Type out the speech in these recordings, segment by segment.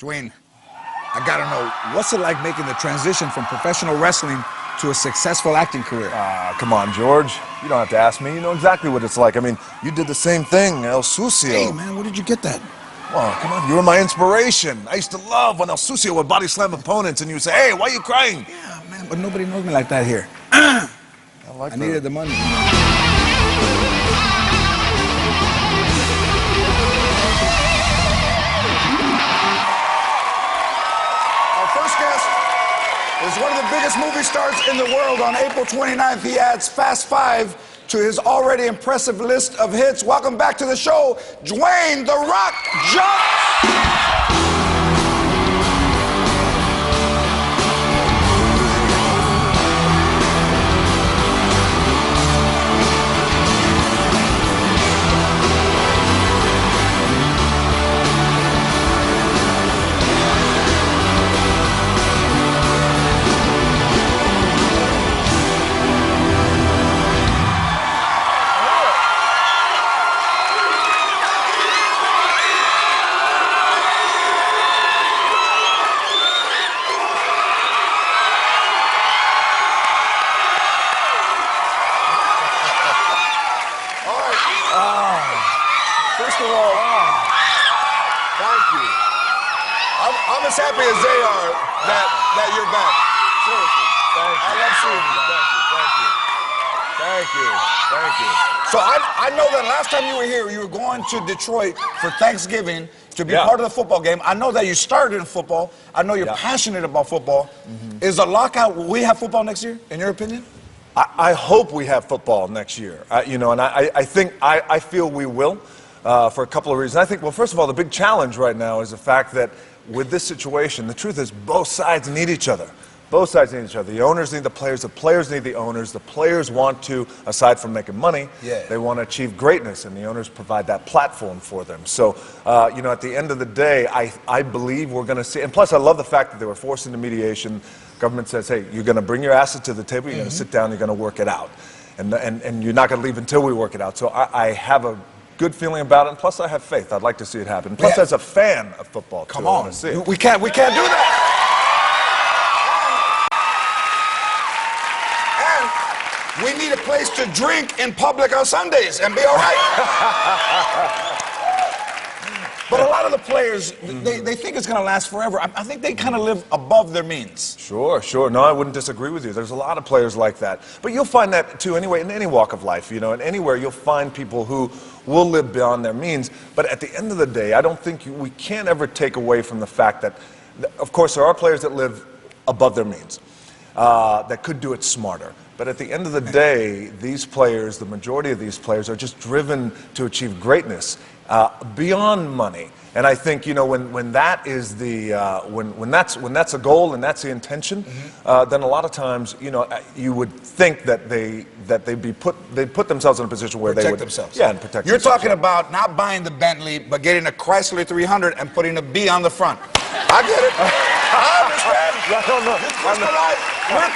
Dwayne, I gotta know, what's it like making the transition from professional wrestling to a successful acting career? Come on, George. You don't have to ask me. You know exactly what it's like. I mean, you did the same thing, El Sucio. Hey, man, where did you get that? Oh, come on. You were my inspiration. I used to love when El Sucio would body slam opponents and you would say, hey, why are you crying? Yeah, man, but nobody knows me like that here. I needed the money. First guest is one of the biggest movie stars in the world. On April 29th, he adds Fast 5 to his already impressive list of hits. Welcome back to the show, Dwayne "The Rock" Johnson. First of all, thank you. I'm as happy as they are that you're back. Seriously. Thank you. I love seeing you. Thank you. Thank you. So I know that last time you were here, you were going to Detroit for Thanksgiving to be part of the football game. I know that you started in football. I know you're passionate about football. Is a lockout, will we have football next year, in your opinion? I hope we have football next year. I feel we will. For a couple of reasons. I think, well, first of all, the big challenge right now is the fact that with this situation, the truth is both sides need each other. Both sides need each other. The owners need the players need the owners. The players want to, aside from making money, they want to achieve greatness, and the owners provide that platform for them. So, at the end of the day, I believe we're going to see, and plus I love the fact that they were forced into mediation. Government says, hey, you're going to bring your assets to the table, you're going to sit down, you're going to work it out. And you're not going to leave until we work it out. So I have a good feeling about it, and plus I have faith. I'd like to see it happen. Plus, as a fan of football, come on, we can't do that. And we need a place to drink in public on Sundays and be all right. But a lot of the players, they think it's going to last forever. I think they kind of live above their means. Sure. No, I wouldn't disagree with you. There's a lot of players like that. But you'll find that, too, anyway, in any walk of life, and anywhere you'll find people who will live beyond their means. But at the end of the day, I don't think we can't ever take away from the fact that, of course, there are players that live above their means, that could do it smarter. But at the end of the day, these players, the majority of these players, are just driven to achieve greatness beyond money. And I think, when that is the when that's a goal and that's the intention, then a lot of times, you would think that they'd put themselves in a position where they would protect themselves. Yeah, and protect You're themselves. talking about not buying the Bentley, but getting a Chrysler 300 and putting a B on the front. I get it. I understand.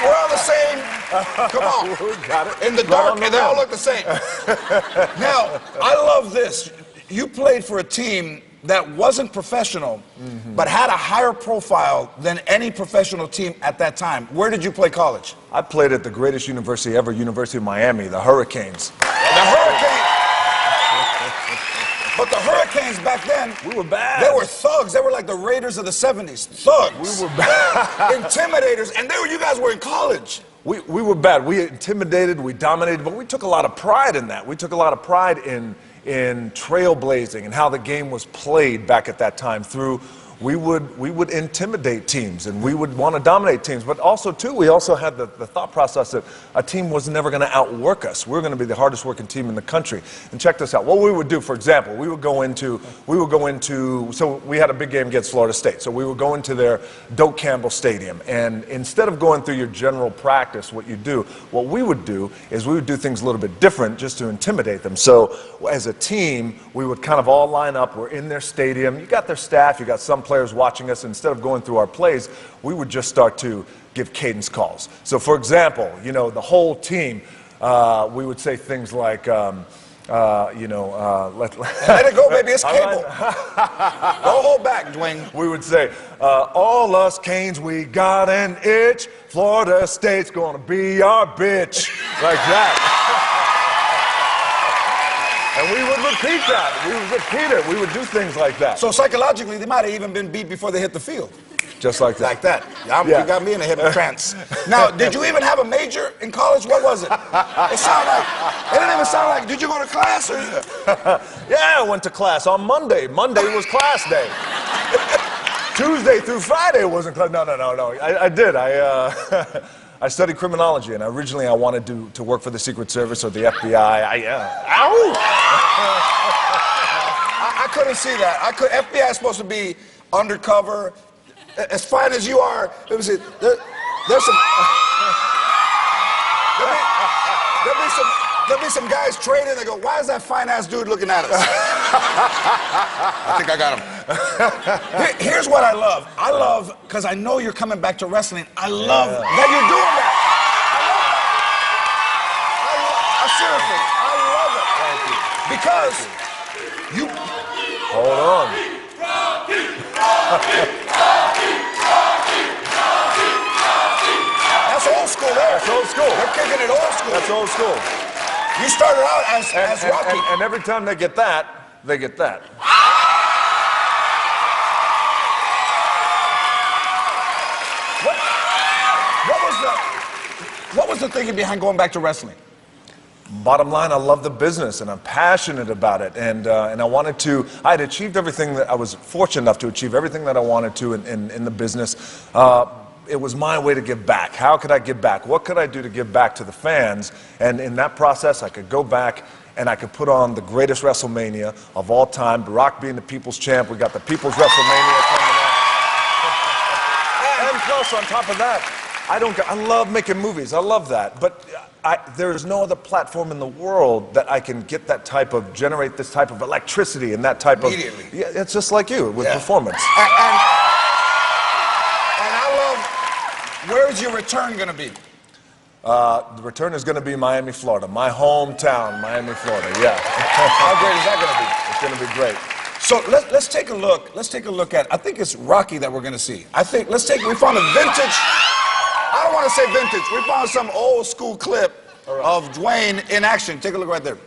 We're all the same. Come on. We got it. In the dark, and they all look the same. Now, I love this. You played for a team that wasn't professional, but had a higher profile than any professional team at that time. Where did you play college? I played at the greatest university ever, University of Miami, the Hurricanes. The Hurricanes. But the Hurricanes back then, we were bad. They were thugs. They were like the Raiders of the 70s. Thugs. We were bad. Intimidators. And you guys were in college. We were bad. We intimidated, we dominated, but we took a lot of pride in that. We took a lot of pride in trailblazing and how the game was played back at that time through we would intimidate teams and we would want to dominate teams. But also, too, we also had the thought process that a team was never going to outwork us. We were going to be the hardest working team in the country. And check this out. What we would do, for example, we would go into, so we had a big game against Florida State. So we would go into their Doak Campbell Stadium. And instead of going through your general practice, what we would do is we would do things a little bit different just to intimidate them. So as a team, we would kind of all line up. We're in their stadium. You got their staff. You got some players watching us. Instead of going through our plays, we would just start to give cadence calls. So, for example, the whole team, we would say things like, Let it go, baby. It's cable. Don't hold back, Dwayne. We would say, all us Canes, we got an itch. Florida State's gonna be our bitch. Like that. And we would repeat that. We would repeat it. We would do things like that. So psychologically, they might have even been beat before they hit the field. Just like that. Like that. You got me in a hypnotic trance. Now, did you even have a major in college? What was it? It didn't even sound like, did you go to class? Or? Yeah, I went to class on Monday. Monday was class day. Tuesday through Friday wasn't class. No. I did. I studied criminology, and originally I wanted to work for the Secret Service or the FBI. I couldn't see that. FBI is supposed to be undercover. As fine as you are, there's some. There'll be some guys trading. They go, "Why is that fine ass dude looking at us?" I think I got him. Here's what I love. I love because I know you're coming back to wrestling. I love that you're doing that. I love it. Seriously, I love it. Thank you. Because you. Hold on. That's old school there. That's old school. They're kicking it old school. That's old school. You started out as Rocky. And every time they get that, they get that. What was the thinking behind going back to wrestling? Bottom line, I love the business and I'm passionate about it, and I had achieved everything that I was fortunate enough to achieve everything that I wanted to in the business. It was my way to give back. How could I give back? What could I do to give back to the fans? And in that process, I could go back and I could put on the greatest WrestleMania of all time. Barack being the People's Champ, we got the People's WrestleMania coming up. And plus, on top of that, I love making movies. I love that. But there is no other platform in the world that I can get that type of, generate this type of electricity and that type of. Immediately. Yeah, it's just like you with performance. And I love, where's your return going to be? The return is going to be Miami, Florida. My hometown, Miami, Florida. Yeah. How great is that going to be? It's going to be great. So let's take a look. Let's take a look at. I think it's Rocky that we're going to see. We found a vintage. I don't want to say vintage. We found some old school clip of Dwayne in action. Take a look right there.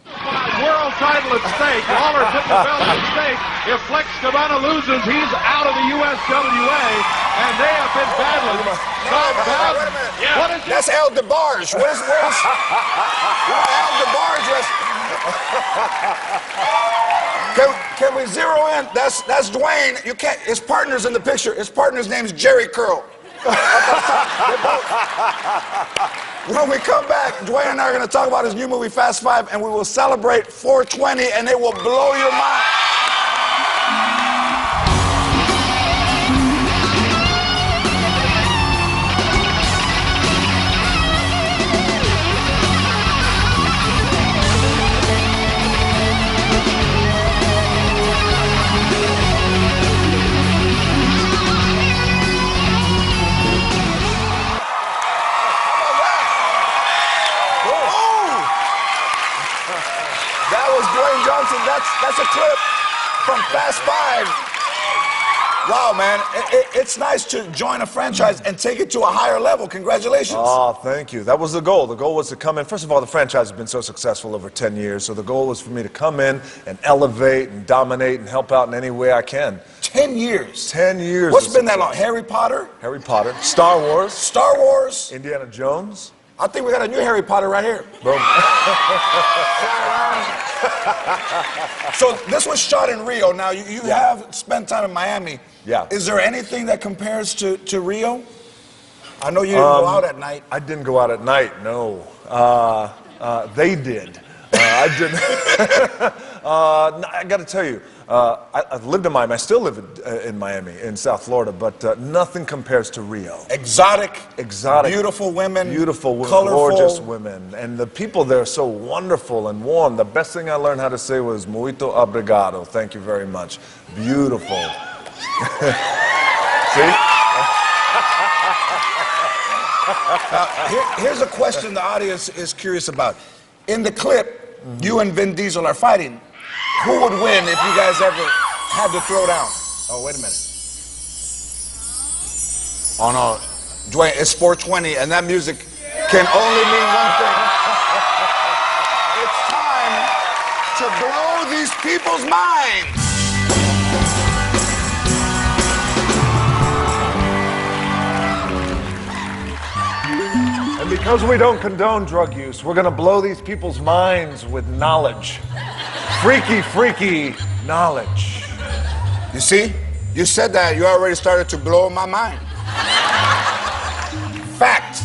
World title at stake. Lawler put the belt at stake. If Flex Cabana loses, he's out of the USWA, and they have been battling. Wait a minute. Yeah. What is That's El DeBarge. Where's El DeBarge? Can we zero in? That's Dwayne. You can't. His partner's in the picture. His partner's name's Jerry Curl. When we come back, Dwayne and I are going to talk about his new movie, Fast Five, and we will celebrate 420, and it will blow your mind. Dwayne Johnson, that's a clip from Fast Five. Wow, man, it's nice to join a franchise and take it to a higher level. Congratulations. Oh, thank you. That was the goal. The goal was to come in. First of all, the franchise has been so successful over 10 years, so the goal was for me to come in and elevate and dominate and help out in any way I can. 10 years? 10 years. What's been that long? Harry Potter? Harry Potter. Star Wars. Star Wars? Indiana Jones. I think we got a new Harry Potter right here. Boom. So this was shot in Rio. Now, you have spent time in Miami. Yeah. Is there anything that compares to Rio? I know you didn't go out at night. I didn't go out at night, no. They did. I didn't. I got to tell you, I've lived in Miami. I still live in Miami, in South Florida, but nothing compares to Rio. Exotic, beautiful women, colorful, gorgeous women, and the people there are so wonderful and warm. The best thing I learned how to say was "muito obrigado," thank you very much. Beautiful. See? Now, here's a question the audience is curious about. In the clip, you and Vin Diesel are fighting, who would win if you guys ever had to throw down? Oh, wait a minute. Oh, no. Dwayne, it's 420, and that music can only mean one thing. It's time to blow these people's minds. And because we don't condone drug use, we're gonna blow these people's minds with knowledge. Freaky, freaky knowledge. You see? You said that, you already started to blow my mind. Fact,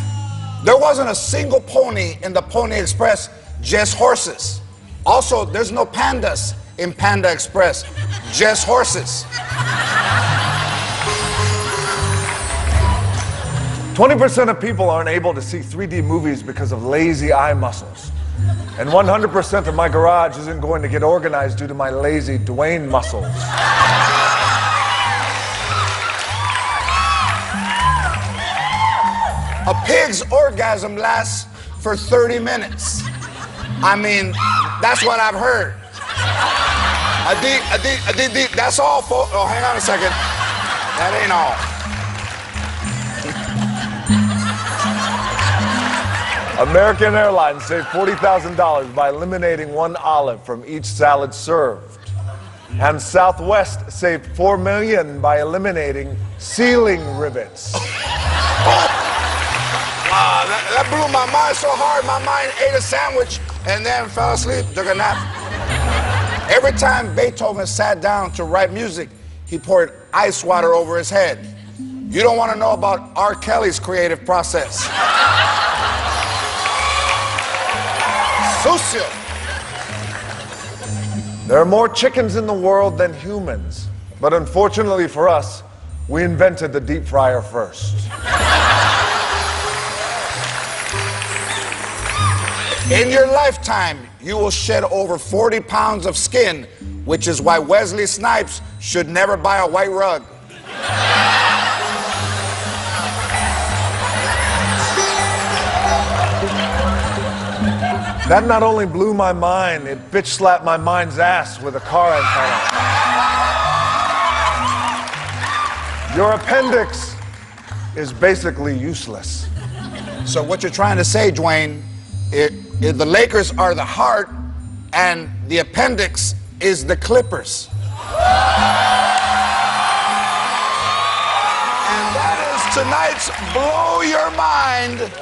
there wasn't a single pony in the Pony Express, just horses. Also, there's no pandas in Panda Express, just horses. 20% of people aren't able to see 3D movies because of lazy eye muscles. And 100% of my garage isn't going to get organized due to my lazy Dwayne muscles. A pig's orgasm lasts for 30 minutes. I mean, that's what I've heard. That's all, folks. Oh, hang on a second. That ain't all. American Airlines saved $40,000 by eliminating one olive from each salad served. And Southwest saved $4 million by eliminating ceiling rivets. Wow, that blew my mind so hard, my mind ate a sandwich and then fell asleep, took a nap. Every time Beethoven sat down to write music, he poured ice water over his head. You don't want to know about R. Kelly's creative process. Sucio. There are more chickens in the world than humans, but unfortunately for us, we invented the deep fryer first. In your lifetime, you will shed over 40 pounds of skin, which is why Wesley Snipes should never buy a white rug. That not only blew my mind, it bitch slapped my mind's ass with a car antenna. Your appendix is basically useless. So what you're trying to say, Dwayne, the Lakers are the heart and the appendix is the Clippers. And that is tonight's Blow Your Mind.